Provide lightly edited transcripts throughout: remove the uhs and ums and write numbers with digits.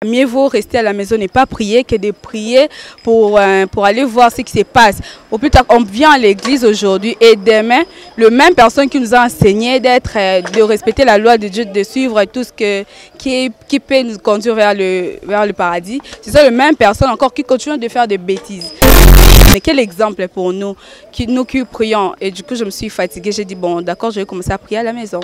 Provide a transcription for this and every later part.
Mieux vaut rester à la maison et pas prier que de prier pour aller voir ce qui se passe. Au plus tard, on vient à l'église aujourd'hui et demain, la même personne qui nous a enseigné de respecter la loi de Dieu, de suivre tout ce qui peut nous conduire vers le paradis, c'est ça, la même personne encore qui continue de faire des bêtises. Mais quel exemple pour nous qui prions. Et du coup, je me suis fatiguée. J'ai dit, bon, d'accord, je vais commencer à prier à la maison.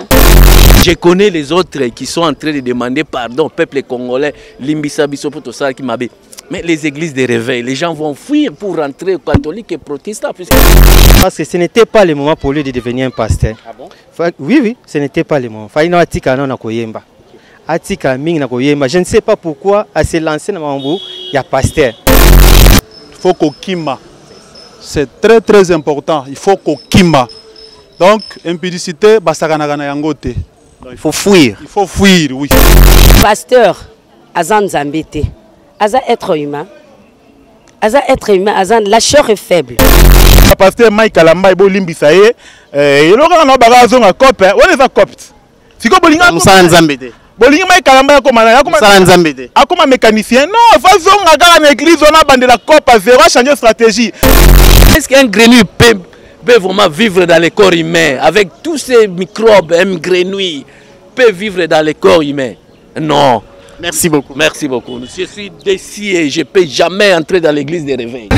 Je connais les autres qui sont en train de demander pardon au peuple congolais. Limbisa Bisopo, tout ça qui m'a dit. Mais les églises de réveil, les gens vont fuir pour rentrer catholiques et protestants. Parce que ce n'était pas le moment pour lui de devenir un pasteur. Ah bon? Oui, ce n'était pas le moment. Je ne sais pas pourquoi, à se lancer dans Mambo, il y a pasteur. Il faut qu'on kima. C'est très très important. Il faut qu'on kima. Donc, impudicité, il faut fuir. Il faut fuir, oui. Pasteur, Azan Zambete, Azan être humain. Azan être humain, Azan lâcheur est faible. Pasteur Mike Kalamba, il limbisaye. Il aura un bagage à copte. On est à copte. Si vous voulez un Zambete. Bolingi mai kalamba comme mécanicien. Non, faisons dans l'église, on a bandé la COP à zéro, changer stratégie. Est-ce qu'un grenouille peut vraiment vivre dans le corps humain avec tous ces microbes, un grenouille peut vivre dans le corps humain? Non. Merci beaucoup. Merci beaucoup. Je suis déçu et je ne peux jamais entrer dans l'église de réveil.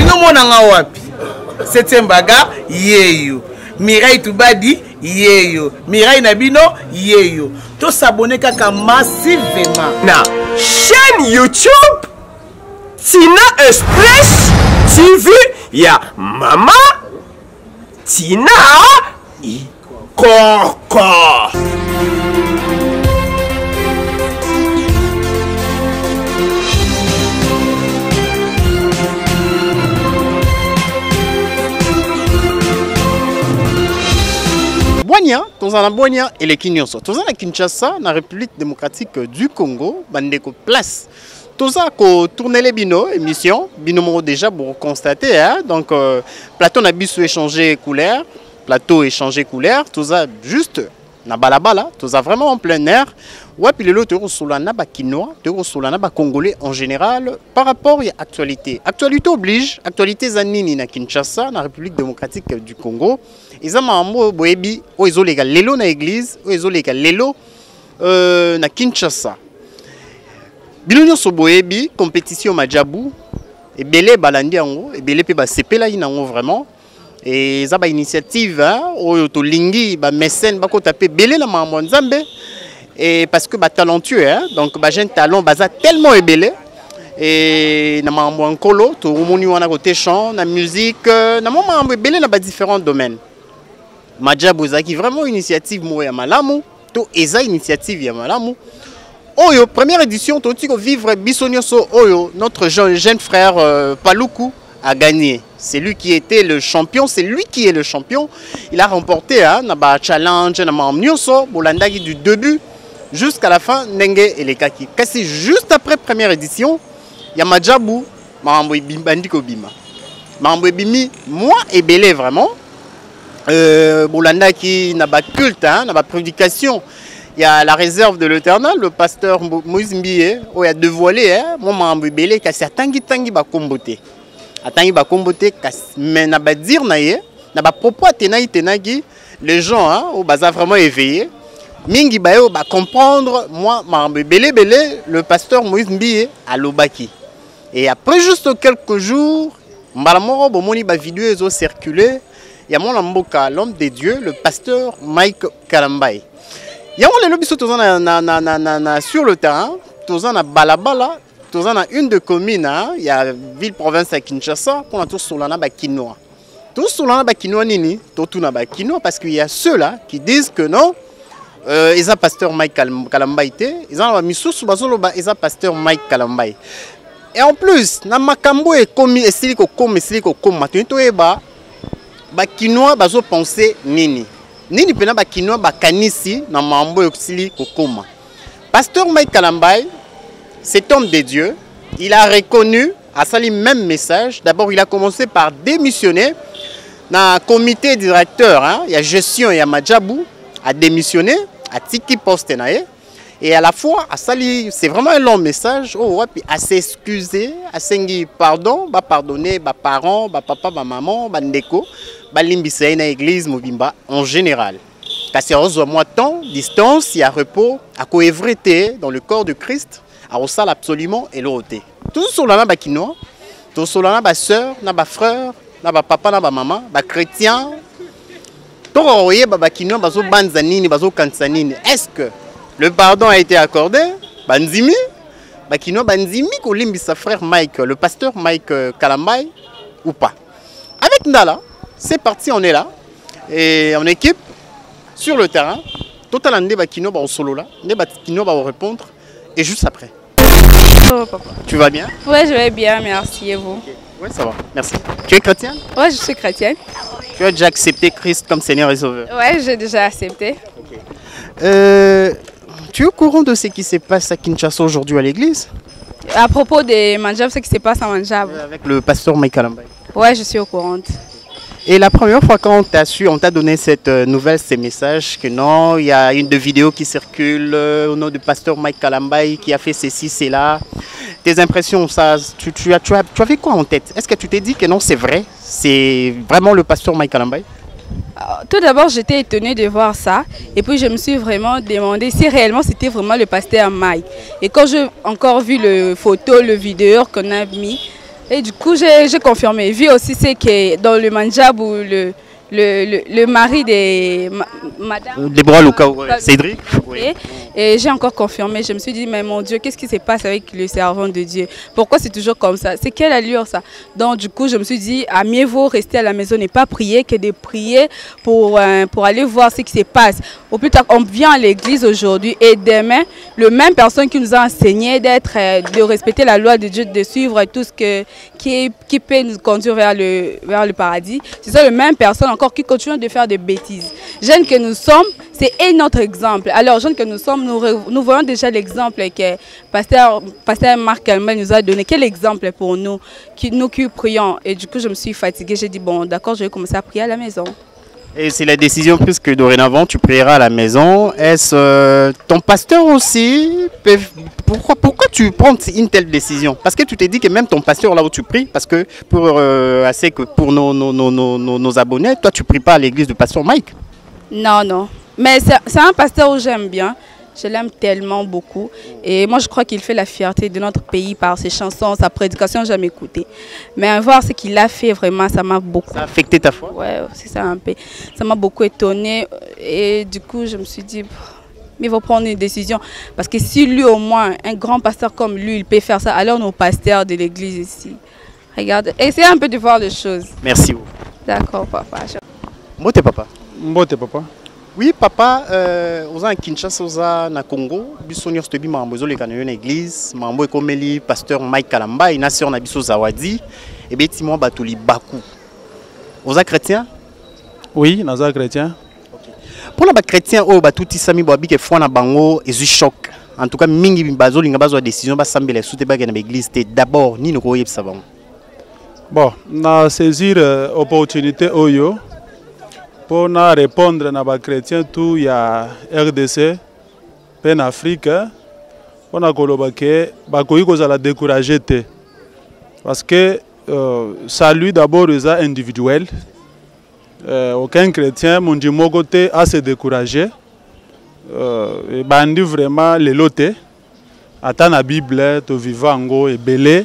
Septième baga, yeyo. Mirai Toubadi, yeyo. Mirai Nabino, yeyo. Tout s'abonner kaka massivement. Na chaîne YouTube Tina Express TV, ya Mama Tina Ikoko. Boigna, Tozana Boigna et les Kinyoso. Tozana Kinshasa, la République démocratique du Congo, Bandeko place. Toza ko tourner les bino, émission, bino déjà pour constater, hein? Donc plateau n'a pas échangé couleur, plateau échangé couleur, Toza juste na balabala, Toza vraiment en plein air. Ouais, puis le théo solana ba kinois, théo solana ba congolais en général par rapport à l'actualité. Actualité oblige, actualité zanini na Kinshasa, na République démocratique du Congo. Ils ont un boebi, ils ont les lelo na église, ils ont les lelo na Kinshasa. Bilonyo so boebi, compétition majabu, et belé balandi ango, et belé pe ba sepela inango vraiment. Et ça ba initiative, hein, oyo to lingi ba mécène ba ko taper belé na mambo nzambe. Et parce que bah talentueux, hein, donc bah jeune talent baza tellement ébélé et na mambo nkolo to rumoni wana côté chant na musique na mambo ébélé na ba différents domaines. Majabu zaki vraiment initiative mo ya malamu to eza initiative ya malamu. Oyo première édition to tiko vivre bisonyoso oyo notre jeune frère Paluku a gagné. C'est lui qui était le champion, c'est lui qui est le champion. Il a remporté hein, na ba challenge na mamnyoso bolandaki du début jusqu'à la fin, Nenge et les Kaki. Kasi juste après première édition, il y a Majabu, Mambo Bandiko Bima. Mambo Bimi, moi et Belé vraiment. Boulanda qui n'a pas culte, n'a pas prédication. Il y a la réserve de l'Éternel, le pasteur Moïse Mbie, où il a dévoilé, moi Mambo Belé, qui a certains qui tangi ba kombote. Atangi ba kombote, mais n'a pas dire naïe, n'a pas propos tenaï tenagi, les gens, au bazar vraiment éveillés. Mingi bayo ba comprendre moi Mambe belé le pasteur Moïse Mbie à Lobaki. Et après juste quelques jours, mbalamoro bomoni ba vidéo ezo circuler, ya mon mboka l'homme de Dieu, le pasteur Mike Kalambai. Ya on le lobiso tozana na sur le terrain, tozana balabala, tozana une de communes, il y a ville province à Kinshasa, pour la tour solana ba kinoa. Tous solana ba kinoa nini, totuna ba kinoa parce qu'il y a ceux-là qui disent que non. Ils ont pasteur Mike Kalambai, ils ont mis sous bazoloba, ils ont pasteur Mike Kalambai. Et en plus, na makambo et comme esiliko comme maintenant eba ba kinoa bazo penser nini pena ba kinoa ba kanisi na mambo esiliko koma. Pasteur Mike Kalambai, cet homme de Dieu, il a reconnu à sali même message. D'abord, il a commencé par démissionner dans comité directeur, hein, il y a gestion et Majabu a démissionné. A tiki poste nae Et à la fois, c'est vraiment un long message. Oh, ouais, puis à s'excuser, à s'enguer pardon, bah pardonner, bah parents, bah papa, bah maman, bah ndeko, bah limbisa na église mobimba en général. Parce qu'il y a moins de temps, distance, il y a repos, à coévrité dans le corps de Christ, à ressal absolument et l'autre. Tout sur la bakino, tout sur la ba sœur, na ba frère, na ba papa, na ba maman, ba chrétien. Tout royé ba bakino, bazo banzanini, bazo kansanini. Est-ce que le pardon a été accordé? Banzimi, bakino banzimi kolimbi sa frère Mike, le pasteur Mike Kalambay ou pas? Avec Ndala, c'est parti, on est là et en équipe. Sur le terrain, total ande bakino ba solo là, ne bakino ba répondre et juste après. Oh, papa. Tu vas bien? Ouais, je vais bien, merci. Et vous? Ouais, ça va, merci. Tu es chrétienne? Ouais, je suis chrétienne. Tu as déjà accepté Christ comme Seigneur et Sauveur? Ouais, j'ai déjà accepté. Tu es au courant de ce qui se passe à Kinshasa aujourd'hui à l'église? À propos des Manjab, ce qui se passe à Manjab. Avec le pasteur Mike Kalambay. Ouais, je suis au courant. Et la première fois quand on t'a donné cette nouvelle, ces messages, que non, il y a une de vidéos qui circule au nom du pasteur Mike Kalambay qui a fait ceci, cela. Tes impressions, ça, tu avais quoi en tête? Est-ce que tu t'es dit que non, c'est vrai? C'est vraiment le pasteur Mike Kalambay? Tout d'abord, j'étais étonnée de voir ça. Et puis, je me suis vraiment demandé si réellement c'était vraiment le pasteur Mike. Et quand j'ai encore vu le photo, le vidéo qu'on a mis, et du coup, j'ai confirmé. Vu aussi, c'est que dans le Manjab où le mari de madame... Déborah Luka, Cédric. Oui. Et j'ai encore confirmé. Je me suis dit, mais mon Dieu, qu'est-ce qui se passe avec le servant de Dieu? Pourquoi c'est toujours comme ça? C'est quelle allure ça? Donc du coup, je me suis dit, à mieux vaut rester à la maison et pas prier que de prier pour aller voir ce qui se passe. Au plus tard, on vient à l'église aujourd'hui et demain, le même personne qui nous a enseigné de respecter la loi de Dieu, de suivre tout ce qui peut nous conduire vers le paradis. C'est ça, le même personne encore qui continue de faire des bêtises. Jeunes que nous sommes, c'est un autre exemple. Alors, jeunes que nous sommes, nous voyons déjà l'exemple que pasteur Marc Kalambay nous a donné. Quel exemple pour nous qui prions? Et du coup, je me suis fatiguée. J'ai dit, bon, d'accord, je vais commencer à prier à la maison. Et c'est la décision puisque dorénavant tu prieras à la maison. Est-ce ton pasteur aussi? Pourquoi tu prends une telle décision? Parce que tu t'es dit que même ton pasteur là où tu pries, parce que pour nos abonnés, toi tu pries pas à l'église du pasteur Mike? Non, non. Mais c'est un pasteur où j'aime bien. Je l'aime tellement beaucoup. Et moi, je crois qu'il fait la fierté de notre pays par ses chansons, sa prédication, j'ai jamais écouté. Mais voir ce qu'il a fait, vraiment, ça m'a beaucoup... Ça a affecté ta foi? Ouais, c'est ça un peu. Ça m'a beaucoup étonnée. Et du coup, je me suis dit, mais il faut prendre une décision. Parce que si lui, au moins, un grand pasteur comme lui, il peut faire ça, alors nos pasteurs de l'église ici, regarde, essayez un peu de voir les choses. Merci beaucoup. D'accord, papa. Mbote papa. Mbote papa. Oui, papa, oza na Kinshasa, oza na Congo, biso nyonso toyebi makambo ezoleka na yo na église, makambo ekomeli pasteur Mike Kalambay na sœur na biso Zawadi, ebeti mwa bato libaku. Oza chrétien? Oui, naza chrétien. Okay. Pour les chrétiens oyo batutisami boabike foi na bango ezwi choc. En tout cas, mingi bazolinga bazwa décision basambela sute bake na église te. D'abord, nini koyebisa bango? Bon, na saisir opportunité oyo pour répondre à les chrétiens tout il y a RDC, en Afrique, pour na décourager parce que salut d'abord est individuel. Aucun chrétien mon Dieu côté a se décourager. Bandi vraiment les lotés. Attends la Bible, to vivango et belé.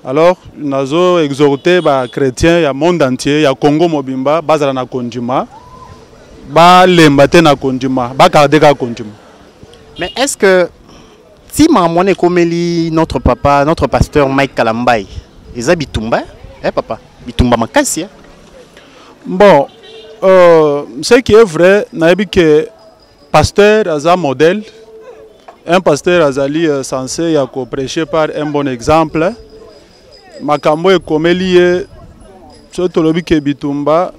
Alors, nous avons exhorté les chrétiens, il y a le monde entier, il y a le Congo Mobimba, il y a le Kondjima, il y a le Kondjima, il y a le Kondjima. Mais est-ce que si maman est comme notre papa, notre pasteur Mike Kalambay, ils ont bitumba, papa, bitumba makasi? Bon, ce qui est vrai, c'est que le pasteur a un modèle. Un pasteur est censé prêcher par un bon exemple. Makambo ekomeli soto lobi ke bitumba.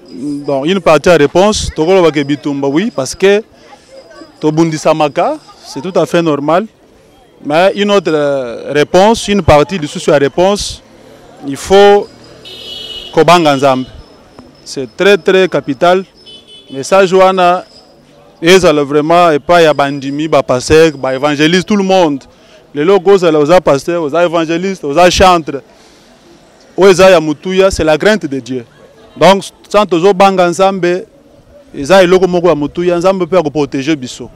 Donc une partie à réponse tokoloba ke bitumba oui parce que tobundisa maka c'est tout à fait normal. Mais une autre réponse, une partie du souci à réponse, il faut kobanga nzambe. C'est très très capital. Mais ça joana Et ça vraiment et pas ya bandimi ba pasteur ba évangéliste tout le monde. Les logos aux pasteurs, aux évangélistes, aux chantres. Aux ya mutuya, c'est la crainte de Dieu. Donc sans toujours banga ensemble, eza eloko moko ya mutuya nzambe peut protéger biso.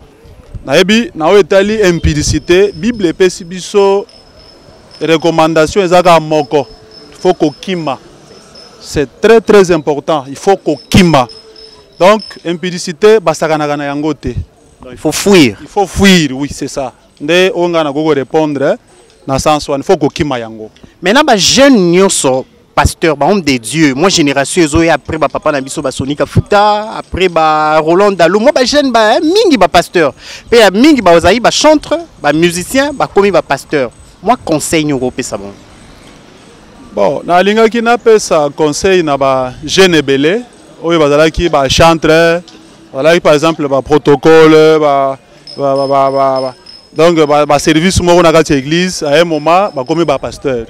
Naebi na etali impudicité, Bible epesi biso recommandation ezaka moko. Il faut kokima. C'est très très important, il faut kokima. Donc impudicité basakana na yango te. Donc il faut fuir. Il faut fuir, oui, c'est ça. Nde onga na gogo répondre na sens il faut kokima yango. Maintenant ba jeune nyoso pasteur, bah, homme de Dieu, moi génération Zoé après bah papa na biso ba Sonika Futa, après bah Roland Dalo, moi bah jeune bah mingi bah pasteur, puis mingi bah ozaï bah chanteur, bah musicien, bah commis bah pasteur. Moi conseil nyoko pe ça bon. Bon, na linga ki na pesa conseil na ba jeune belé, oyo bazalaki ba chanteur, voilà par exemple ba protocole, donc ba service moko na kati église à un moment ba commis ba pasteur.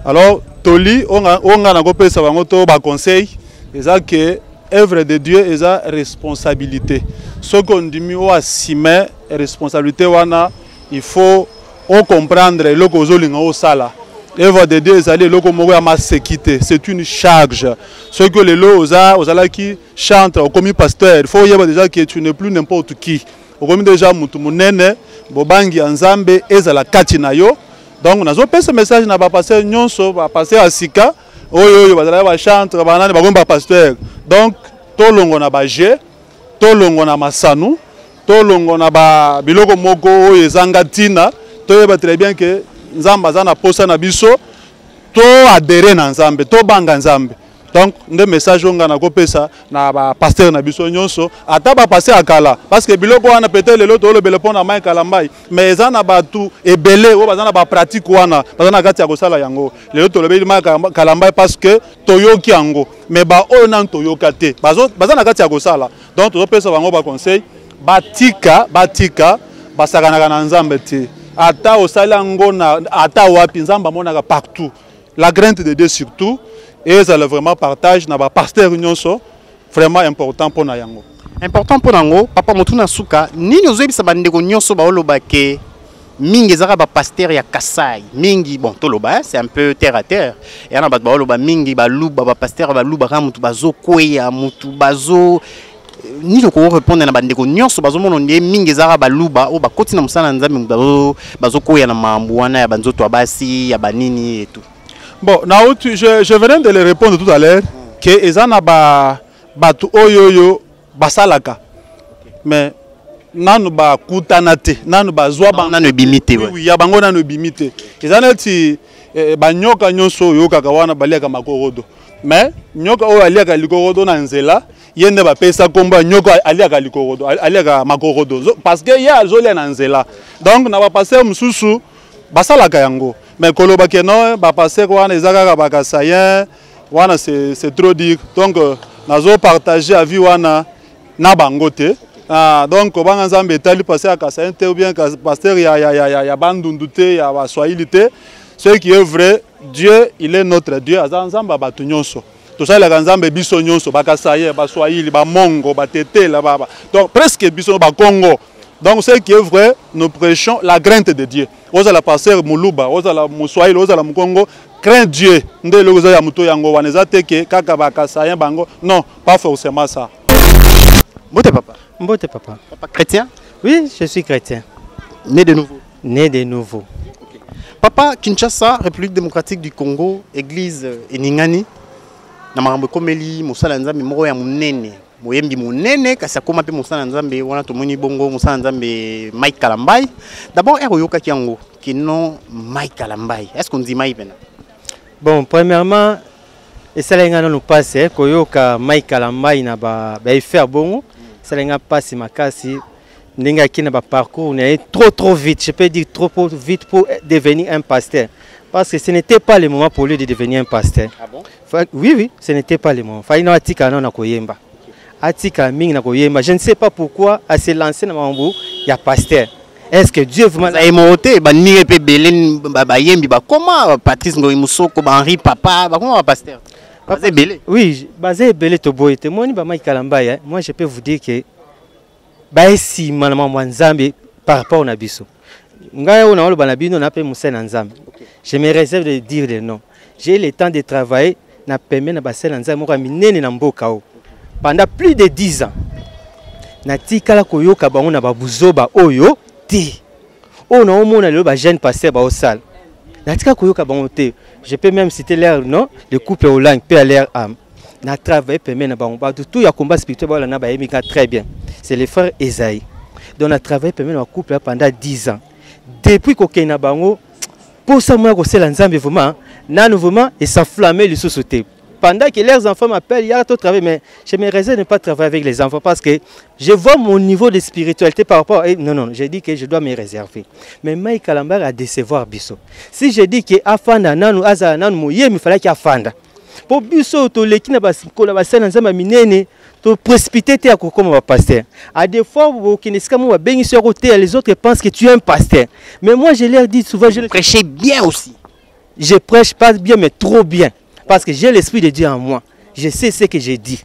Alors toli onga na kopesa bango to ba conseil eza que œuvre de Dieu eza responsabilité. Ce qu'on dit o assumer responsabilité wana, il faut on comprendre le kozolinga o sala. Œuvre de Dieu ezali loko moko ya masekité, c'est une charge. Ce que les lots ozala qui chante au commis pasteur, il faut y avoir déjà que tu n'es plus n'importe qui. Au commis déjà mutu munene bobangi nzambe ezala kati na yo. Donc on a ce message na ba pasteur nyonso ba pasteur asika oyo bazala ba chantre banane ba gomba pasteur. Donc tolongo na ba je, tolongo na masanu, tolongo na ba biloko moko oyo ezanga tina, toyeba très bien que nzamba za na posa na biso to adhérer na nzambe, to banga nzambe. Donc nde message onga na kopesa na ba pasteur na biso nyonso ata ba passer akala parce que biloko wana peut-être lelo to lobele pona mai kalambai mais eza na batu ebele o bazana ba pratique wana bazana kati ya kosala yango lelo to lobeli mai kalambai parce que toyoki yango mais ba o nan toyoka te bazana kati ya kosala. Donc to pesa bango ba conseil batika basakana na nzambe te ata osala ngo na ata wapi nzamba monaka partout. La crainte de Dieu surtout. Et ça le vraiment partage na ba pasteur nyonso vraiment important pour na yango. Important pour nango papa motuna suka nini ozebisa bandeko nyonso ba oloba ke mingi zaka ba pasteur ya Kasai mingi bon toloba c'est un peu terre à terre et na ba oloba mingi ba luba ba pasteur ba luba ka mutu bazo kweya mutu bazo ni ko répondre na bandeko nyonso bazo mono ndie mingi zaka ba luba o ba koti na musana nzambe bazo kweya na mambu wana ya banzoto abasi ya banini et tout. Bon, je venais de le répondre tout à l'heure que ezana batu oyoyo basalaka. Mais nanu ba kutanate, nanu ba zwa nanu bimite. Oui, ya bango nanu bimite. Ezana ti banyoka nyonso yoka kawana baliaka makorodo. Mais nyoka o aliaka likorodo na nzela, yende ba pesa komba nyoka aliaka likorodo, aliaka makorodo parce que ya zolia na nzela. Donc na ba passer mususu basalaka yango. Mais koloba ke non ba passer wana ezaka ba kasayen wana c'est trop dire. Donc nazo partager avis wana na bangote. Donc banga nzambe etali passer à kasayen te ou bien pasteur ya bandundute ya baswahilité. Ce qui est vrai, Dieu il est notre Dieu azanzamba batu nyonso. Tout ça la nzambe biso nyonso ba kasayen ba swahili ba mongo ba tete la baba. Donc presque biso ba Congo. Donc ce qui est vrai, nous prêchons la crainte de Dieu. Oza la passer muluba, oza la muswahili, oza la mukongo, crains Dieu. Nde loza ya muto yango waneza teke kaka bakasayen bango. Non, pas forcément ça. Mbote papa. Mbote papa. Papa chrétien? Oui, je suis chrétien. Né de nouveau. Né de nouveau. Okay. Papa Kinshasa, République démocratique du Congo, église Eningani. Na makambo komeli musala nzambe moko ya munene. Moyembi monene kasi akoma pe musala nzambe wana tomoni bongo musala nzambe Mike Kalambai. D'abord eroyoka kiango kino Mike Kalambai. Est-ce qu'on dit Mike pena? Bon, premièrement, esalenga no passe koyoka Mike Kalambai na ba faire bongo. Esalenga passe makasi ndinga kina ba parcours n'est trop vite, je peux dire trop vite pour devenir un pasteur. Parce que ce n'était pas le moment pour lui de devenir un pasteur. Ah bon? Oui, ce n'était pas le moment. Faina atika na koyemba. Atika mingi na koyemba. Je ne sais pas pourquoi à se lancer dans mambo il y a pasteur. Est-ce que Dieu vous m'a émoté ba ni pe belen ba yembi ba comment Patrice Ngoyi Musoko ba Henri Papa ba comment ba pasteur? Basé belé. Oui, basé belé to boyete moni ba Mike Kalambai. Moi je peux vous dire que baesi manama mwanzambe par rapport na biso. Ngai on a le banabino na pe musena nzambe. Je me réserve de dire le nom. J'ai le temps de travailler na permet na basena nzambe mo minene na mboka o. Pendant plus de 10 ans. Na tikala koyoka bango na babuzoba oyo ti. O na omona le ba jeune pasteur ba osal. Na tikala koyoka bango te. Je peux même citer leur nom, le couple Hollande, paix à leur âme. Na travaillé permet na bango ba tout ya combat spirituel ba na ba emika très bien. C'est le frère Esaïe. Donc na travaillé permet na couple pendant 10 ans. Depuis que na bango pour ça moi que la nzambe vraiment na nouveau et s'enflammer le sous-sauté. Pendant que leurs enfants m'appellent, il y a tout travail, mais je me réserve de ne pas travailler avec les enfants parce que je vois mon niveau de spiritualité par rapport à... Non, j'ai dit que je dois me réserver. Mais Mike Kalambar a décevoir Bisso. Si je dis que Afanda, Nanu, Aza, Nanu, Mouye, il fallait qu'il Afanda. Pour Bisso, tu l'équipe n'a pas collaboré dans un minene, tu précipité à comme un pasteur. À des fois, les autres pensent que tu es un pasteur. Mais moi, je leur dis souvent... Je prêchais bien aussi. Je prêche pas bien, mais trop bien. Parce que j'ai l'esprit de Dieu en moi. Je sais ce que j'ai dit.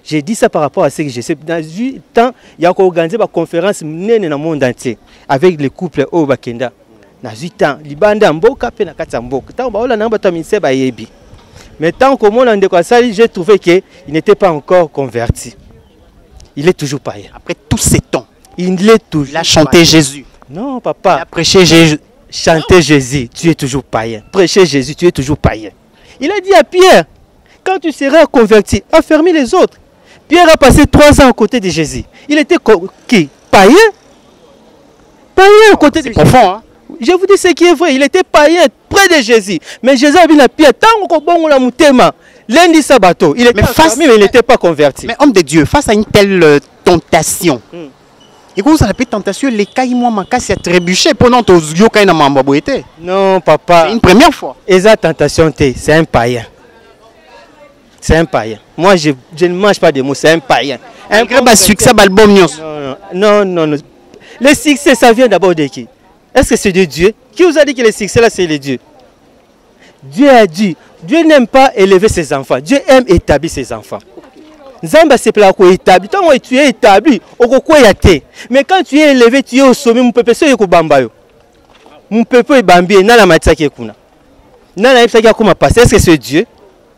J'ai dit ça par rapport à ce que je sais. Dans le temps, il y a organisé une conférence dans le monde entier avec les couples au Bakenda. Dans le temps, il y a un mais tant que moi, j'ai trouvé qu'il n'était pas encore converti. Il est toujours païen. Après tous ces temps, il est toujours. Il a chanté Jésus. Non, papa. Il a prêché Jésus. Chanter Jésus, tu es toujours païen. Prêcher Jésus, tu es toujours païen. Il a dit à Pierre, quand tu seras converti, affermis les autres. Pierre a passé 3 ans à côté de Jésus. Il était qui? Païen? Païen à côté de Jésus. Profond, hein? Je vous dis ce qui est vrai. Il était païen près de Jésus. Mais Jésus a dit à Pierre, tant qu'on a moutema, lundi sabato, il était affermi, mais il n'était pas converti. Mais homme de Dieu, face à une telle tentation, et comment ça s'appelle tentation, les cas, moi, ma casse a trébuché pendant que tu as eu non, papa. C'est une première fois. Et ça, tentation, c'est un païen. C'est un païen. Moi, je ne mange pas de mots, c'est un païen. Un grand succès, album. Non. Le succès, ça vient d'abord de qui? Est-ce que c'est de Dieu? Qui vous a dit que le succès, là, c'est le Dieu? Dieu a dit, Dieu n'aime pas élever ses enfants. Dieu aime établir ses enfants. Zamba c'est plat quoi établi. Tant que tu es établi, mais quand tu es élevé, tu es au sommet, mon peuple c'est ko bambayo. Mon peuple est bambi, na la matisa qui kuna. Na la matisa qui comment passer? Est-ce que c'est Dieu?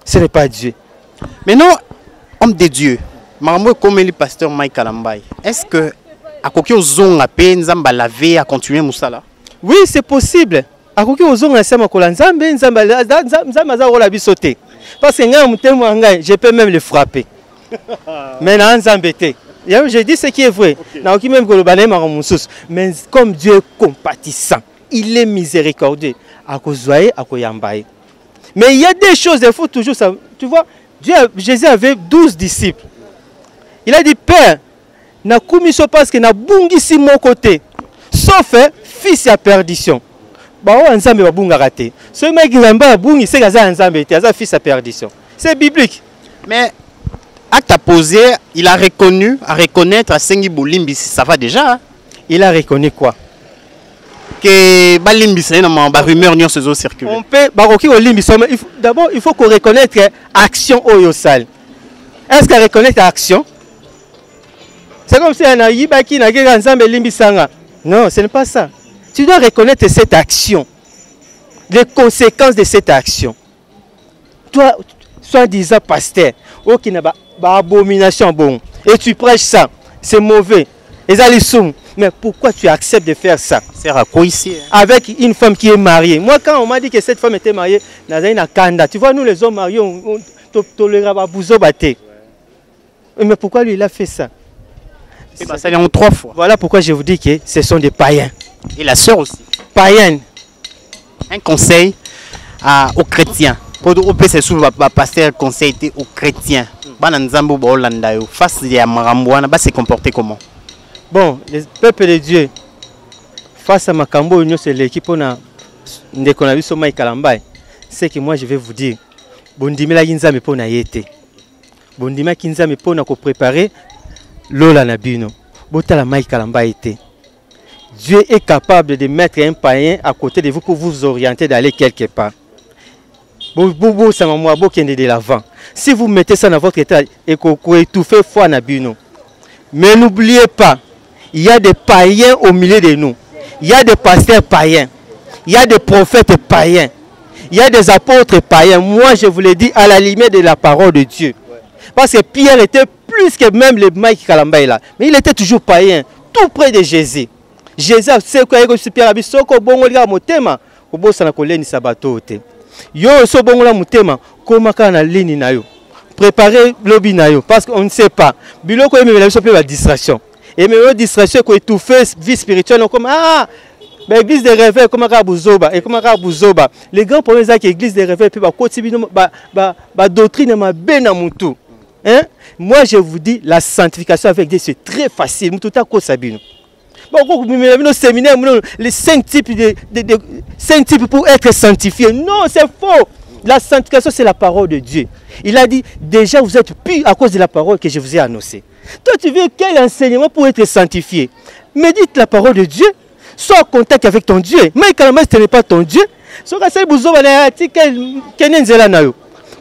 Ce n'est pas Dieu. Mais non, homme de Dieu. Maman comme le pasteur Mike Kalambai. Est-ce que à koki ozonga pe nzamba laver à continuer musala? Oui, c'est possible. À koki ozonga sama ko nzambe nzamba za rola bisoté. Parce que nga mutemo ngai, je peux même le frapper. Mais je dis ce qui est vrai. Okay. Mais comme Dieu est compatissant, il est miséricordieux. Mais il y a des choses, il faut toujours savoir. Tu vois, Jésus avait 12 disciples. Il a dit, Père, na commission parce que na bungi si mon côté. Sauf fils à perdition. Ce mec qui a bungi, c'est un fils à perdition. C'est biblique. Mais acte à poser, il a reconnu, à reconnaître à Sengi Bolimbi, ça va déjà. Hein? Il a reconnu quoi? Que Balimbi, c'est une rumeur qui se circule. On peut, d'abord, il faut qu'on reconnaisse action au Yosal. Est-ce qu'on reconnaît l'action? C'est comme si on a eu qui n'a pas ensemble Limbi Sanga. Non, ce n'est pas ça. Tu dois reconnaître cette action, les conséquences de cette action. Toi, soi-disant pasteur, qui n'a pas abomination bon, et tu prêches ça, c'est mauvais. Mais pourquoi tu acceptes de faire ça? C'est à quoi ici? Avec une femme qui est mariée. Moi, quand on m'a dit que cette femme était mariée, tu vois, nous les hommes mariés, on tolère pas bouzo batté. Mais pourquoi lui il a fait ça? Ça en 3 fois. Voilà pourquoi je vous dis que ce sont des païens. Et la sœur aussi. Païenne. Un conseil aux chrétiens. Pour c'est souvent passer conseil aux chrétiens. Face à Marambouana, se comporter comment? Bon, le peuple de Dieu, face à Makambo, c'est l'équipe de Konabiso Mike Kalambai. C'est que moi je vais vous dire, Bondimela Kinzame pour naïté. Bondima Kinzame pour nous préparer Lola Nabino. Botala Mike Kalambai était. Dieu est capable de mettre un païen à côté de vous pour vous orienter d'aller quelque part. De l'avant. Si vous mettez ça dans votre état et que vous étouffez foi Nabino, Mais n'oubliez pas, il y a des païens au milieu de nous. Il y a des pasteurs païens. Il y a des prophètes païens. Il y a des apôtres païens. Moi, je vous l'ai dit à la limite de la parole de Dieu. Parce que Pierre était plus que même le Mike Kalamba là. Mais il était toujours païen, tout près de Jésus. Jésus, c'est quoi que Pierre a dit, soko bongo liga motema, kobo sana koleni sabato te. Yo so bongo la motema, koma kana lini na yo. Préparer lobby na yo parce qu'on ne sait pas. Biloko yeme la so pe la distraction. Et même distraction ko étouffer vie spirituelle comme l'église des réveils comme Buzoba et comme Buzoba. Les grands problèmes c'est que l'église des réveils peut ba continuer ba doctrine ma bena mutu. Hein? Moi je vous dis la sanctification avec Dieu c'est très facile. Mutu ta ko sabino. Bon, nos séminaires, les 5 types pour être sanctifié. Non, c'est faux. La sanctification, c'est la parole de Dieu. Il a dit, déjà vous êtes purs à cause de la parole que je vous ai annoncée. Toi, tu veux quel enseignement pour être sanctifié? Médite la parole de Dieu. Sois en contact avec ton Dieu. Mais quand même, ce n'est pas ton Dieu.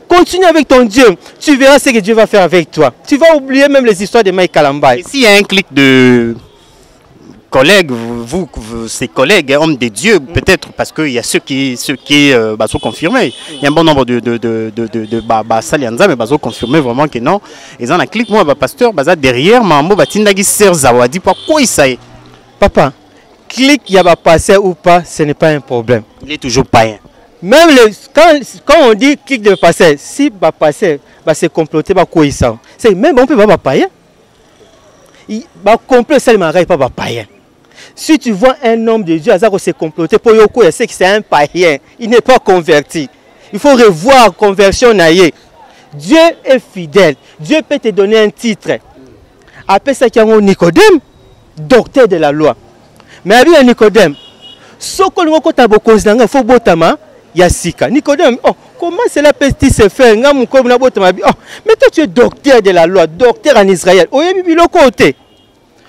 Continue avec ton Dieu. Tu verras ce que Dieu va faire avec toi. Tu vas oublier même les histoires de Mike Kalamba. Et s'il y a un clic de collègues, vous, ces collègues, hommes de Dieu, peut-être parce qu'il y a ceux qui sont confirmés. Il y a un bon nombre de Salianza, mais sont confirmés vraiment que non. Ils ont un clic, moi, pasteur, derrière, Mambo, Tindagi, Ser Zawadi, pourquoi il s'est. Papa, clic, il y a passé ou pas, ce n'est pas un problème. Il est toujours païen. Même quand on dit clic de passer, si passer, c'est comploté, c'est même on peut pas païen. Complot, c'est pas païen. Si tu vois un homme de Dieu, il s'est comploté pour Yoko, il sait que c'est un païen. Il n'est pas converti. Il faut revoir conversion naïe. Dieu est fidèle. Dieu peut te donner un titre. Après ça, il y a Nicodème, docteur de la loi. Mais avec Nicodème, ce que faut botama, Yassika. Nicodème, comment cela peut-il se faire? Mais toi, tu es docteur de la loi, docteur en Israël. Côté.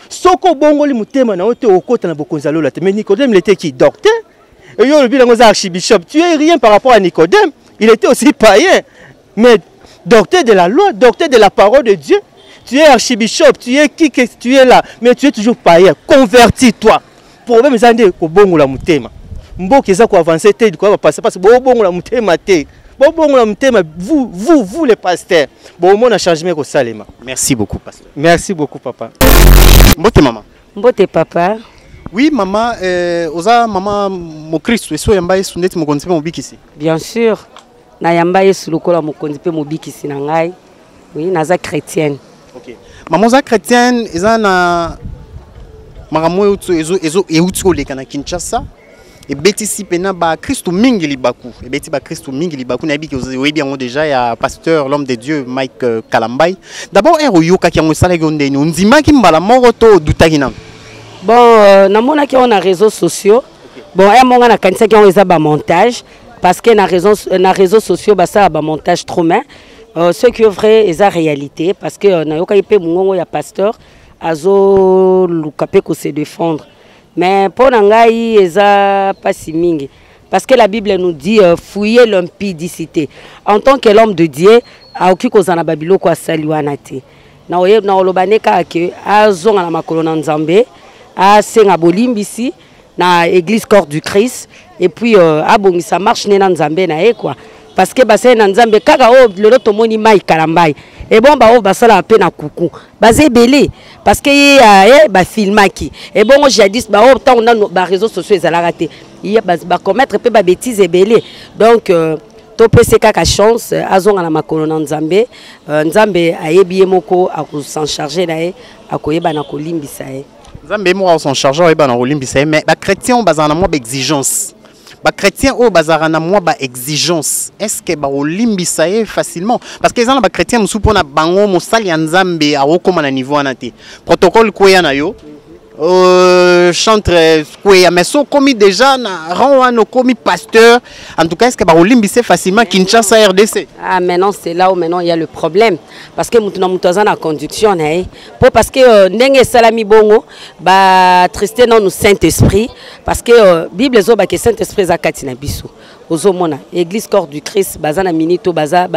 Soko bongoli mutema na ote okota na bokonzalo la te. Mais Nicodème il était qui? Docteur. Et yo le bilan archibishop. Tu es rien par rapport à Nicodème. Il était aussi païen. Mais docteur de la loi, docteur de la parole de Dieu. Tu es archibishop, tu es qui que tu es là. Mais tu es toujours païen. Convertis-toi. Problème c'est que bongo la mutema. Mboki za ko avancer te ko va passer parce que bongo la mutema te. Vous les pasteurs, on a changé au Salema. Merci beaucoup, pasteur. Merci beaucoup, papa. Mbote maman. Mbote papa. Oui, maman, oza maman mo Christ, eso yamba yesu ndeti mo konzipe mo bikisi. Bien sûr. Na yamba yesu lokola mo konzipe mo bikisi na ngai. Oui, naza chrétienne. OK. Maman za chrétienne, eza na makambo ezo euti oleka na Kinshasa. Et Betty pena ba Christo mingi libaku. Et Betty ba Christo mingi libaku na bi que vous voyez bien déjà il y a pasteur l'homme de Dieu Mike Kalambay. D'abord un yoka qui a musala gonde ni ndima ki mbala moroto dutagina. Bon na mona ki on a réseaux sociaux. Bon un monga na kanisa ki on eza ba montage parce que na réseaux sociaux ba ça ba montage trop main. Ce qui est vrai est la réalité parce que na yoka ipe mungongo ya pasteur azo lukape ko se défendre. Mais pour Nangaï, il n'y a pas si mingi. Parce que la Bible nous dit fouiller l'impudicité. En tant que l'homme de Dieu, à aucun cas na Babylone quoi saluanate. Na oye na olobane ka ke azonga na makolo na Nzambe, a senga bolimbisi na église corps du Christ et puis abongisa marche na Nzambe na e quoi. Parce que basé na Nzambe kaka o lelo tomoni mai kalambai. Et bon ba o basala ape na kuku. Basé belé parce que ba filmaki. Et bon jadis ba o tant on a ba réseaux sociaux ezala raté. Il ba commettre pe ba bêtises belé. Donc to pese kaka chance azonga na makolo na Nzambe. Nzambe ayebi moko ako s'en charger na e akoyeba na kolimbisa e. Nzambe mo s'en charger oyeba na kolimbisa e mais ba chrétien bazana mo ba exigence. Les chrétiens au bazar na moi ba exigence est-ce que ba olimbisa facilement parce que les gens ba chrétiens musu pona bango mosali ya Nzambe a okoma na niveau anate protocole koya na yo chantre koya mais so komi déjà na rang komi pasteur en tout cas est-ce que ba olimbisa facilement Kinshasa RDC. Ah maintenant c'est là où maintenant il y a le problème parce que mutuna mutoza na conduction na pour parce que ndenge salami bongo ba tristé non nous Saint-Esprit parce que Bible zo ba que Saint-Esprit zakati na biso ozomona église corps du Christ bazana minito baza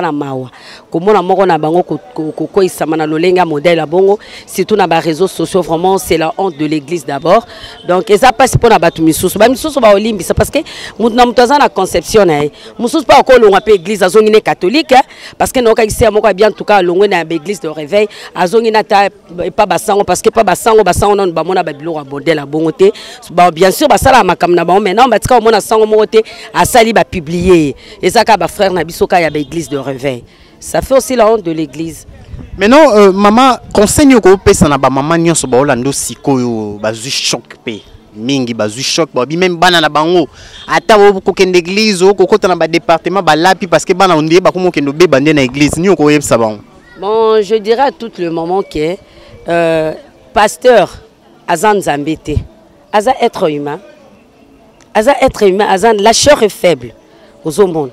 na mawa komona moko na bango ko isama na lolenga modèle à bongo surtout na ba réseaux sociaux vraiment c'est la honte de l'église d'abord donc eza passe pour na batu misusu ba misusu ba olimbi ça parce que na mutaza na conception na misusu pas ko longa pe église azongi ne catholique parce que no ka kisi moko bien en tout cas longo na église de réveil azongi na ta pas basango parce que pas basango non ba mona ba biloko à modèle à bongo te bien sûr ba sala makam na ba maintenant ba tika mona sango à sali ba publier et ça ka ba frère na bisoka ya ba église de réveil ça fait aussi la honte de l'église. Maintenant maman conseil ko pesa na ba maman nyonso ba olando sikoyo bazui choc pe mingi bazui choc ba bi même bana na bango ata ko kende église ko kota na ba département ba lapi parce que bana ondie ba ko mo kendo be bande na église ni ko yebsa bango. Bon, je dirais à tout le moment que pasteur azan zambete aza être humain. Azan, la chair est faible aux monde.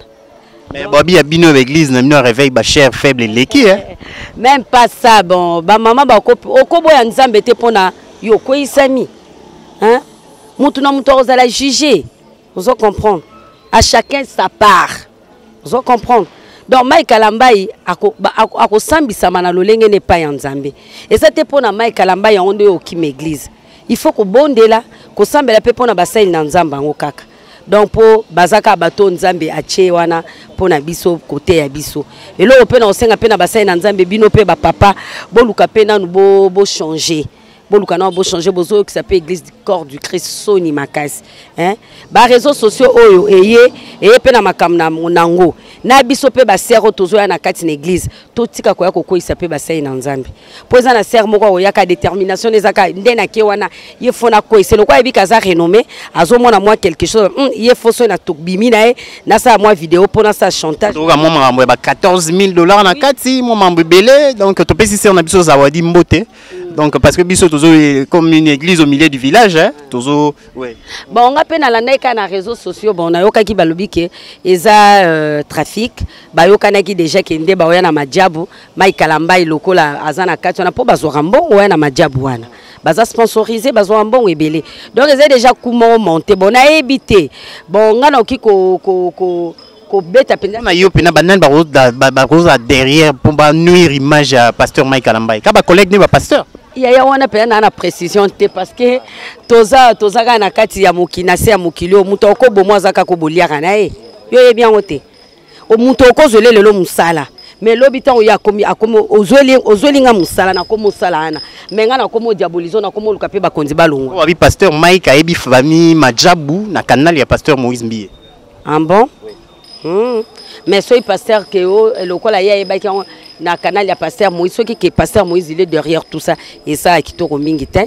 Mais Bobby a bien l'église, n'a pas réveil la chair faible et même pas ça, bon, ba maman ba okobo ya nzambe te pona yo ko isami. Hein? Mutu na mutu ozala juger. Vous comprendre? À chacun sa part. Vous comprendre? Donc Mike Alambai ako sambisa mana lolenge ne pas ya nzambe. Et ça te pona Mike Alambai ya onde okim église. Il faut que bonde là ko sambela pe pona basai na nzamba ngo kaka donc po bazaka bato nzambe ache wana pona biso côté ya biso elo pe na osenga pe na basai na nzambe bino pe ba papa boluka pe na bo changer boluka na bo changer bozo qui s'appelle église du corps du Christ soni makasi hein ba réseaux sociaux oyo eye pe na makam na monango na biso pe ba sero tozo ya na kati na église to tika ko ya ko isa pe basai na nzambe poza na ser moko ya ka détermination ezaka ndena ke wana ye fona ko c'est le quoi ebika za renommé azomona moi quelque chose ye foso na tokbimi na sa moi vidéo pona sa chantage donc moi mambo ba $14,000 na kati moi mambo belé donc to pesi ser na biso zawadi mbote donc parce que biso tozo comme une église au milieu du village hein tozo ouais bon on appelle na landeka na réseaux sociaux bon na yoka ki balobi ke eza trafic ba yoka na ki déjà kende ba oya na majabu Mike Alambai lokola azana kati na po bazora mbongo oya na majabu wana baza sponsorisé bazora mbongo ebele donc eza déjà comment monter bon na éviter bon ngana ki ko beta penza na yo pena banan ba rosa derrière pour ba nuire image à pasteur Mike Alambai ka ba collègue ne ba pasteur ya wana pe na précision te parce que toza na kati ya mokina se ya mokilio muto ko bomo azaka ko boliaka na ye yo ye bien ote o muto ko zole lelo musala mais l'habitant où il y a commis à comme ozolinga musala na comme musala ana mais ngana comme diabolizo na comme luka pe ba konzi balongo oui pasteur Mike a ebi famille majabu na canal ya pasteur Moïse Mbiye ah bon mais soy pasteur que le quoi là ya ba ki na canal ya pasteur Moïse ce qui pasteur Moïse il est derrière tout ça et ça qui to mingi te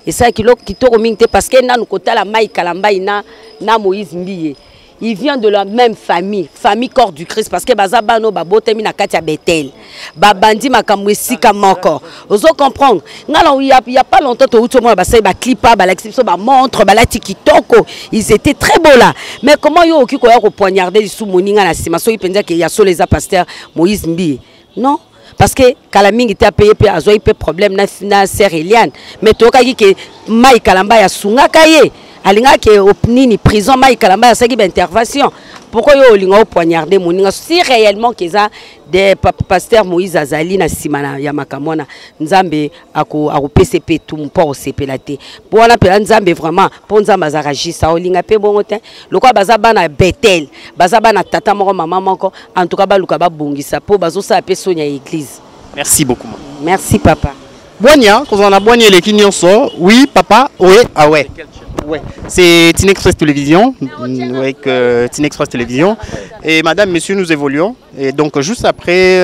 et ça qui to mingi te parce que na kota la Mike Alambai na Moïse Mbiye il vient de la même famille corps du Christ parce que bazabano babotemi na kati ya Bethel babandi makamwe sika moko ozo comprendre ngala il y a pas longtemps to uto mo ba sai ba clipa ba l'exception ba montre ba lati kitoko ils étaient très beaux là mais comment yo okiko ya ko poignarder sous moninga na sima so ipenza ke ya soleza pasteur Moïse Mbiye non parce que Kalamingi t'a payé pe azoy pe problème na sœur Eliane mais to ka ki ke Mike Alambai ya sunga kaye alinga ke opnini prison Mike Alambai ça qui intervention pourquoi yo olinga poignarder moninga si réellement que ça des pasteur Moïse Azali na simana ya makamona nzambe ako PCP tout mpo sepelate pour na pela nzambe vraiment pour nzamba za ragisa olinga pe bongo te lokwa bazaba na Bethel bazaba na tata moko mama moko en tout cas ba luka ba bongisa po bazo sa pe sonya église. Merci beaucoup. Merci papa. Boigna, quand on a boigné les kinyonso, oui papa, oui, ah ouais. Ouais. C'est Tinexpress Télévision, avec Tinexpress Télévision. Et madame, messieurs, nous évoluons. Et donc juste après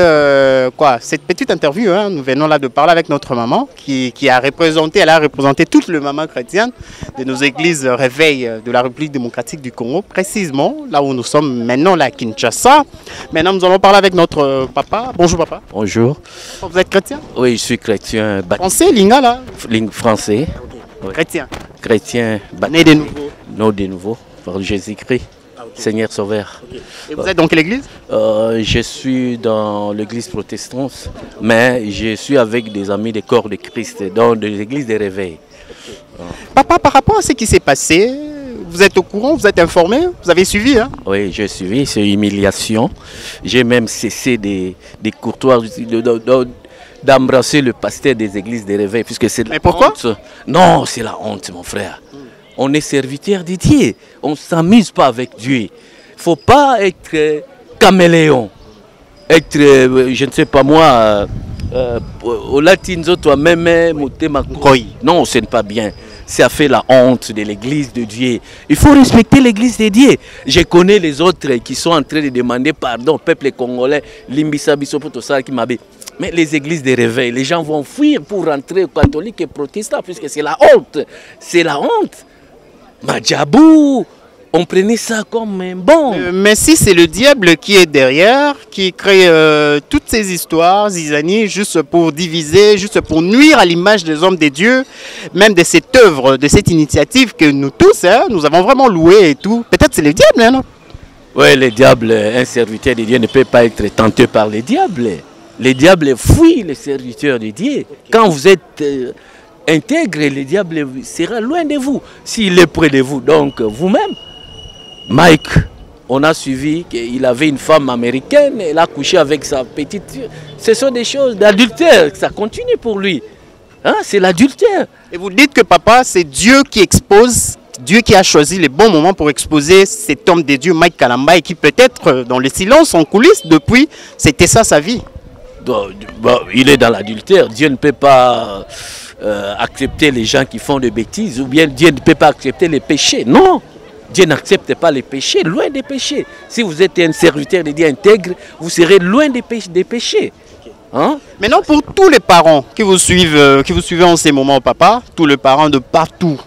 cette petite interview, hein, nous venons là de parler avec notre maman qui a représenté toute le maman chrétienne de nos églises réveil de la République démocratique du Congo, précisément là où nous sommes maintenant, là à Kinshasa. Maintenant, nous allons parler avec notre papa. Bonjour papa. Bonjour. Vous êtes chrétien? Oui, je suis chrétien. Français, lingala? Français. Oui. Chrétien. Chrétien, né de nouveau. Né de nouveau, par Jésus-Christ, Seigneur Sauveur. Okay. Et vous êtes dans quelle église? Je suis dans l'église protestante, mais je suis avec des amis des corps de Christ, dans l'église des réveils. Okay. Papa, par rapport à ce qui s'est passé, vous êtes au courant, vous êtes informé, vous avez suivi, hein? Oui, j'ai suivi, c'est humiliation. J'ai même cessé des courtoirs d'embrasser le pasteur des églises des réveils, puisque c'est de la honte. Non, c'est la honte, mon frère. On est serviteur de Dieu. On ne s'amuse pas avec Dieu. Il ne faut pas être caméléon. Être, je ne sais pas moi, au latinzo, toi-même, non, ce n'est pas bien. Ça fait la honte de l'église de Dieu. Il faut respecter l'église de Dieu. Je connais les autres qui sont en train de demander pardon au peuple congolais, Limbisa Bisopo, tout ça qui m'a dit. Mais les églises de réveil, les gens vont fuir pour rentrer catholiques et protestants, puisque c'est la honte. C'est la honte. Madjabou, on prenait ça comme un bon. Mais si c'est le diable qui est derrière, qui crée toutes ces histoires, Zizani, juste pour diviser, juste pour nuire à l'image des hommes de Dieu, même de cette œuvre, de cette initiative que nous tous, hein, nous avons vraiment loué et tout. Peut-être c'est le diable, non? Oui, le diable, un serviteur de Dieu ne peut pas être tenté par le diable. Le diable fuit les serviteurs de Dieu. Quand vous êtes intègre, le diable sera loin de vous. S'il est près de vous, donc vous-même. Mike, on a suivi qu'il avait une femme américaine, elle a couché avec sa petite... Ce sont des choses d'adultère, ça continue pour lui. Hein, c'est l'adultère. Et vous dites que papa, c'est Dieu qui expose, Dieu qui a choisi les bons moments pour exposer cet homme de Dieu, Mike Kalamba, et qui peut-être dans le silence, en coulisses, depuis, c'était ça sa vie. Il est dans l'adultère. Dieu ne peut pas accepter les gens qui font des bêtises, ou bien Dieu ne peut pas accepter les péchés. Non, Dieu n'accepte pas les péchés, loin des péchés. Si vous êtes un serviteur de Dieu intègre, vous serez loin des péchés. Hein? Maintenant, pour tous les parents qui vous suivent en ces moments, papa, tous les parents de partout,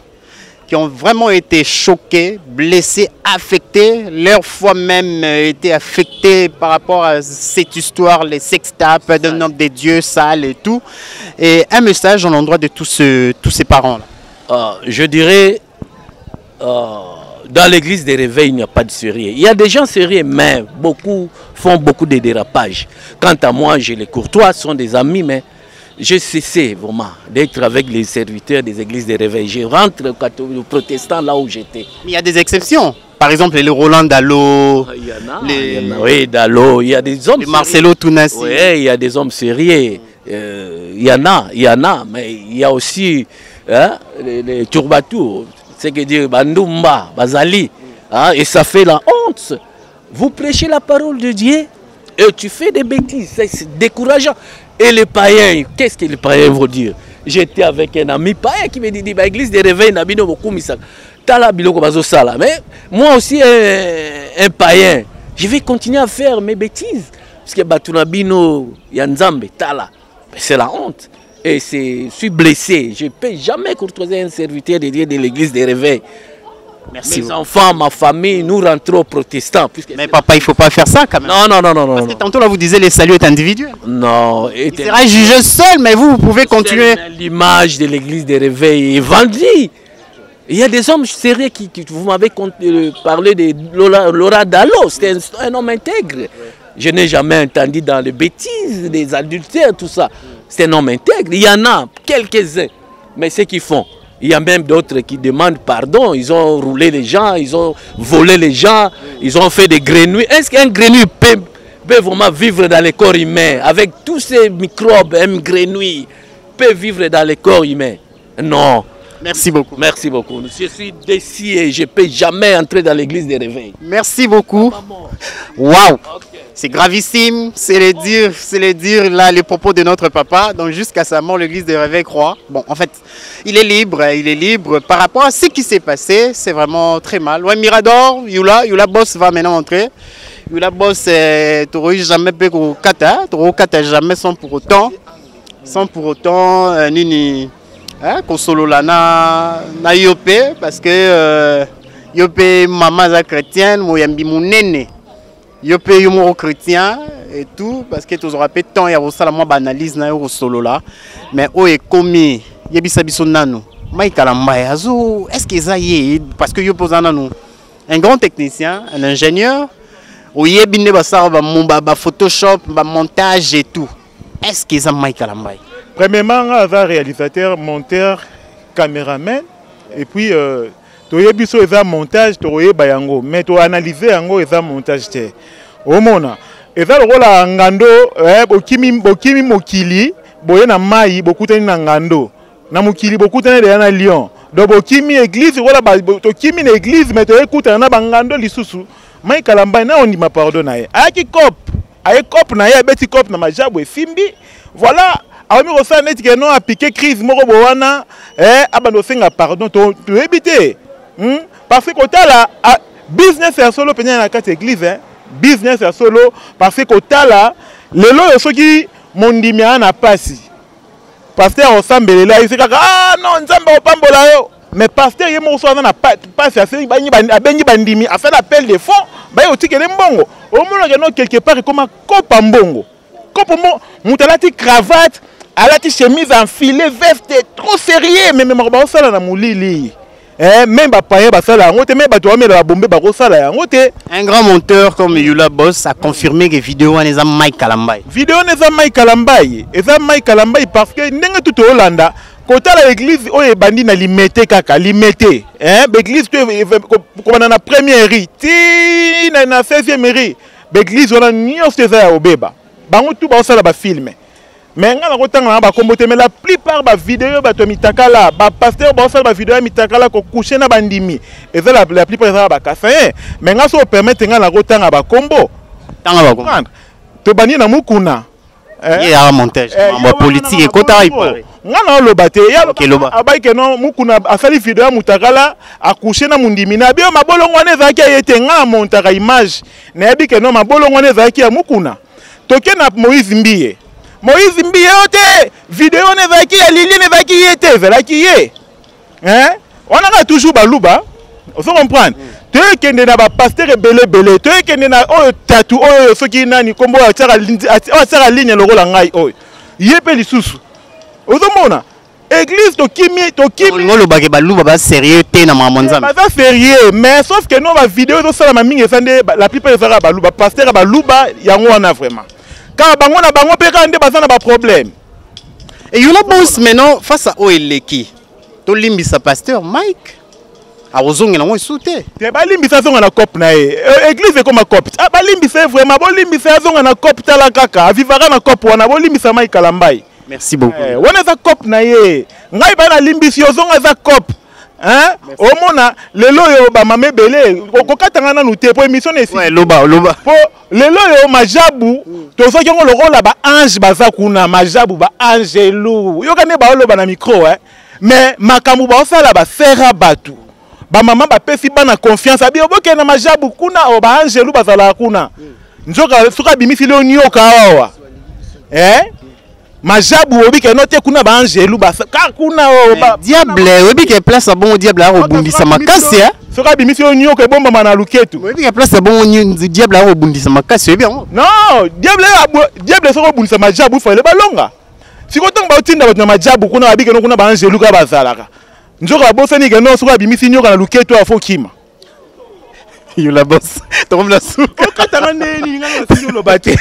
qui ont vraiment été choqués, blessés, affectés, leur foi même été affectée par rapport à cette histoire, les sextapes d'un homme de Dieu sale et tout. Et un message en l'endroit de tous ces parents-là. Je dirais, dans l'église des réveils, il n'y a pas de sérieux. Il y a des gens sérieux, mais beaucoup font beaucoup de dérapages. Quant à moi, je les courtois, sont des amis, mais j'ai cessé vraiment d'être avec les serviteurs des églises des réveils. Je rentre aux protestants là où j'étais. Il y a des exceptions. Par exemple, les Roland Dallot. Il y en a. Oui, Dallot. Il y a des hommes. Les Marcelo Tounassi. Oui, il y a des hommes sérieux. Il y en a. Mais il y a aussi les Turbatou. C'est que dire Bandoumba, Bazali. Hein, et ça fait la honte. Vous prêchez la parole de Dieu et tu fais des bêtises. C'est décourageant. Et les païens, qu'est-ce que les païens vont dire? J'étais avec un ami païen qui me dit, l'église des réveils, Nabino beaucoup misaka. Tala biloko bazo sala. Mais moi aussi, un païen, je vais continuer à faire mes bêtises. Parce que Batunabino, Yanzambe, Tala. C'est la honte. Et je suis blessé. Je ne peux jamais courtoiser un serviteur de Dieu de l'église des réveils. Merci. Mes enfants, ma famille, nous rentrons protestants. Mais papa, il ne faut pas faire ça quand même. Non. Parce que tantôt là, vous disiez les saluts est individuel. Non. Il sera jugé seul, mais vous pouvez continuer. L'image de l'église des réveils est vendue. Il y a des hommes sérieux qui vous m'avez parlé de Laura Dallot. C'était un homme intègre. Je n'ai jamais entendu dans les bêtises, des adultères, tout ça. C'est un homme intègre. Il y en a quelques-uns. Mais ce qu'ils font. Il y a même d'autres qui demandent pardon. Ils ont roulé les gens, ils ont volé les gens, ils ont fait des grenouilles. Est-ce qu'un grenouille peut vraiment vivre dans le corps humain? Avec tous ces microbes, un grenouille peut vivre dans le corps humain? Non. Merci beaucoup. Merci beaucoup. Je suis déçu et je ne peux jamais entrer dans l'église des réveils. Merci beaucoup. Waouh! C'est gravissime, c'est les dire là, les propos de notre papa. Donc jusqu'à sa mort, l'église des réveils croit. Bon, en fait, il est libre par rapport à ce qui s'est passé. C'est vraiment très mal. Ouais, Mirador, Yula Boss va maintenant entrer. Yula Boss, tu jamais pu kata, tu kata jamais sans pour autant, nini, kosolo na Yopé parce que Yopé maman est chrétienne, moyambi munene. Yo paye yo chrétien et tout parce que tu auras pas de temps et ça la moi banalise na yo solo là mais o est commis yebisa biso nanu Mike Kalamba azo est-ce que ça y est parce que yo posana nous un grand technicien un ingénieur o yebine ba ça ba Photoshop ba montage et tout est-ce que ça Mike Kalamba premièrement un réalisateur monteur caméraman et puis toyebi so eza montage toyeba yango mais to analyser yango eza montage te omona eza lokola ngando bokimi mokili boye na mai bokutani na ngando na mokili bokutani de na Lyon do bokimi église wala tokimi na église mais toyekutana na bangando lisusu mai Kalambai na ondima pardon na ye ayaki cop na ye abeti cop na majabu esimbi voilà aomi kosa neti ke non appliqué crise moko bowana abando senga pardon toyebi te parce que kotala business ya solo penya na kati église business ya solo parce que kotala lelo yo soki mondimi ana pasi pasteur osambelela isekaka non nzambe opambola yo mais pasteur ye moko so na pasi asengi abengi bandimi afin appel de fonds baye otikele mbongo omona ke non quelque part comme kopa mbongo kopo mutalati cravate alati chemise enfilée veste trop sérieux mais ba osala na mulili même paye basala yango te même bato bamela babombe bakosala yango te. Un grand monteur comme Yula Boss a confirmé que vidéo eza Mike Kalambai. Vidéo eza Mike Kalambai, eza Mike Kalambai parce que ndenge tout Hollanda kotala l'église oyo bandi na limete kaka limete l'église comme na première rue ti na 16e rue l'église on a nyonso eza ya obeba bango tout basala ba film. Mais ngana kotanga na ba kombote mais la plupart ba vidéo bato mitakala ba pasteur ba sala ba vidéo mitakala ko coucher na bandimi et ça la plupart ça ba kasaye mais ngaso permettre ngana kotanga ba kombo tanga ba kombo to bani na mukuna il y a un montage ba politique et kota ipo ngana lo bate ya abai ke non mukuna asali vidéo mutakala a coucher na mundimi na bio mabolongo ne za ki yete nga montaka image na yebi ke non mabolongo ne za ki ya mukuna toke na Moïse Mbiye ote vidéo ne va qui Lili ne va qui était vers qui est on a toujours baluba on se comprend te kende na ba pasteur belé te kende na o tatu o soki nani kombo atara ligne lokola ngai o yepe lisusu ozomona église to kimi ngolo ba ke baluba ba sérieux te na mamonza ba sérieux mais sauf que non ba vidéo to sala mingi sande la plupart sera baluba pasteur baluba yango wana vraiment. Car bango na bango pe kande bazana ba problème. Et Yula Boss maintenant face à Oeleki. To limbisa pasteur Mike. A ozonga na mo souté. Te ba limbisa zonga na cop na e. Église comme cop. Ah ba limbisa vraiment bo limbisa zonga na cop tala kaka. Avivara na cop wana bo limbisa Mike Kalambai. Merci beaucoup. Wana za cop na ye. Ngai ba na limbisi zonga za cop. Omona lelo yo ba mame belé kokatanga na nute po émission esi ouais loba po lelo yo majabu to soki ngo lokola ba ange baza kuna majabu ba angelu yo kane ba loba na micro mais makambu ba osala ba sera batu ba mama ba pesi bana confiance abi oboke na majabu kuna o ba angelu bazala kuna nzoka suka bimisi le nyoka awa majabu obi ke note kuna ba angelu ba kuna o ba diable obi ke place bon diable a rebondisa makasi soka bimisi onyo ke bomba mana luketu obi ke place bon diable a rebondisa makasi obi non diable soko bundisa majabu fa le balonga siko tong ba utinda na majabu kuna abi ke no kuna ba angelu ka bazalaka njoka bosani ke no soka bimisi nyoka na luketu afo kima Yula Boss tombe la souka katanga neni ngana silo bate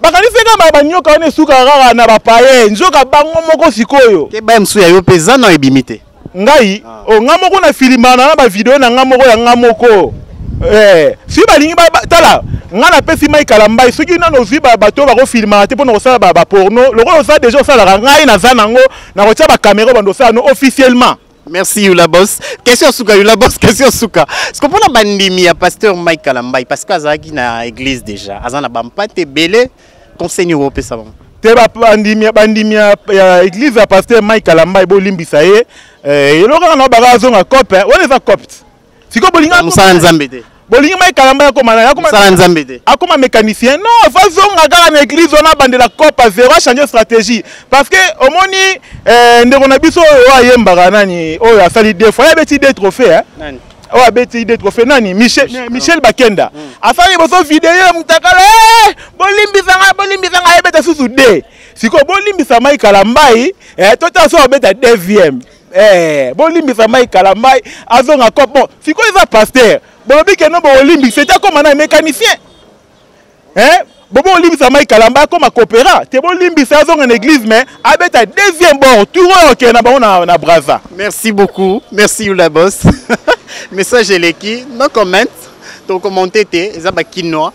bakaniseka mabanyoka one suka kaka na bapaye njoka bango moko sikoyo ke ba msu ya yo peza na ebimite ngai o ngamoko na filimana na ba video na ngamoko ya ngamoko si balingi tala ngana pesi Mike Kalambai soki nano ziba bato ba ko filma te pona ko sala ba porno lokolo sa déjà sala ngai na zanango na ko tia ba caméra bando sa no officiellement. Merci Yula Boss. Question Souka Yula Boss, question Souka. Est-ce que pour la bandimi à pasteur Mike Kalambai parce qu'azaki na église déjà, azana bampate belé conseil européen ça va. Te bandimi ya église à pasteur Mike Kalambai bo limbisa ye eloko na ba zonga cop on les a copte. Siko bolinga musala nzambe te. Bolingi Mike Kalambai musala nzambe te. Akoma mécanicien. Non, fa zonga kaka na église on a bandela cop à zéro changer stratégie parce que au moni ndeko na biso o ayembaka nani o asali deux fois ya beti des trophées nani o abeti des trophées nani Michel Bakenda asali boso vidéo mutakala bolimbisanga ebeta susu de siko bolimbisa Mike Kalambai tota so obeta deuxième bolimbisa Mike Kalambai azonga cop bon siko eza pasteur bolobi ke no bolimbisa c'est comme un mécanicien bobo limbisa Mike Kalamba comme a coopéra te bo limbisa zonga en église mais abeta deuxième bord tout OK na bango na Braza. Merci beaucoup. Merci Yula Boss. Message eleki no comment. Donc commenter te ezaba kinois,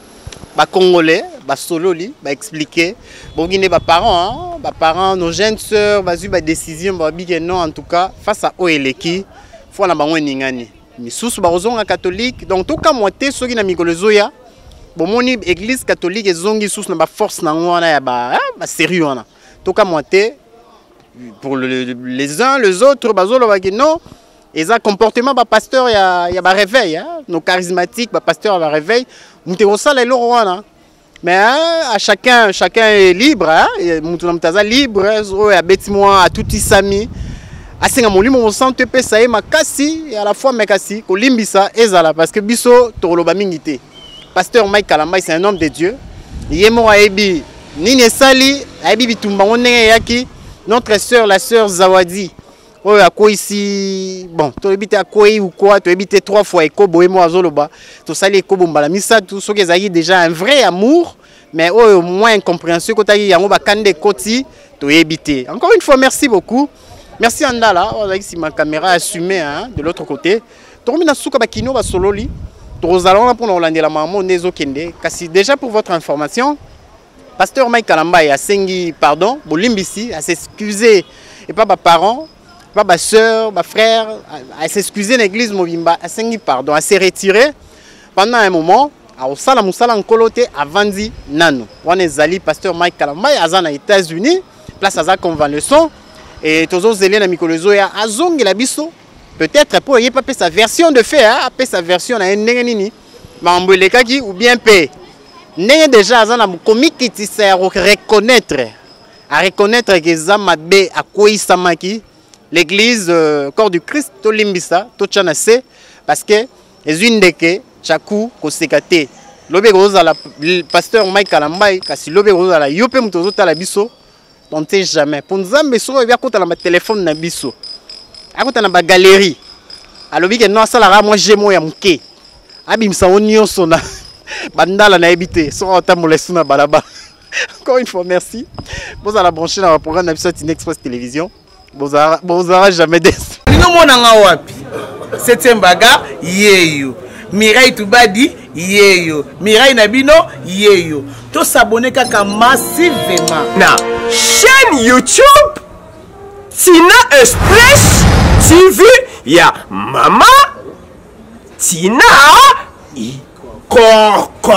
ba congolais, ba sololi, ba expliquer. Bon guiné ba parents, nos jeunes sœurs, ba zu ba décision ba bige non en tout cas face à oeleki, faut na bango ningani. Misusu ba ozonga catholique. Donc tout cas moité soki na mikolo zoya. Bon moni église catholique ezongi sous na ba force na ngwana ya ba sérieux wana. Tout cas moité pour les uns les autres bazolo ba non. Et ça comportement ba pasteur ya ba réveil hein nos charismatiques ba pasteur ba réveil muteko sala le roi mais à chacun est libre hein mutu na mutaza libre zo ya betimwa à tout isami asenga molimo mo santé pesa e makasi et à la fois makasi ko limbisa ezala parce que biso toloba mingité pasteur Mike Kalamba c'est un homme de Dieu yemo ayebi nini sali ayebi bitumba onenge yaki notre sœur la sœur Zawadi. Oh, à quoi ici bon, tu habites à quoi ou quoi, tu habites 3 fois Ekobo et moi Zoloba, tu sali Ekobo Mbalamisa, tout ce qui est déjà un vrai amour, mais au moins incompréhension quand tu as un kande koti, tu habites. Encore une fois, merci beaucoup. Merci Andala, si ma caméra assumée hein, de l'autre côté. Tu as souka bakino ba sololi, tu allons pour nous la maman nezo kende, kasi déjà pour votre information, pasteur Mike Kalamba a sengi pardon, bolimbisi à s'excuser et pas ba parents. Ma soeur, ma frère, à s'excuser l'église Mobimba, à s'engi pardon, à se retirer pendant un moment. À Osala Moussala en coloté à Vandi Nano. On est allé pasteur Mike Kalamba à Zana États-Unis, place à sa convalescence et tous les élèves Mikolozo et à Zong la biso. Peut-être pour y pas sa version de fait, hein, après sa version à Nengenini, Mambele Kaki ou bien P. N'est déjà à Zana comique qui sert à reconnaître que Zamabe à Kouissamaki. L'église corps du Christ to limbisa to chanase parce que les une deke chaku ko sekate lobe goza la pasteur Mike Kalamba kasi lobe goza la yope mutozo tala biso on ne sait jamais pour nzambe so e bia kota na téléphone na biso akota na ba galerie alobi ke no sala ra moi jemo ya muke abimsa onio sona bandala na ebité so otamola suna balaba. Encore une fois merci vous allez brancher dans le programme d'Absat Express Télévision. Bonzara jamais déçu. Nous monanga wapi. Septième baga yeyo. Mirai Tubadi yeyo. Mirai Nabino yeyo. To s'abonner kaka massivement na chaîne YouTube Tina Express TV ya Mama Tina Ikoko.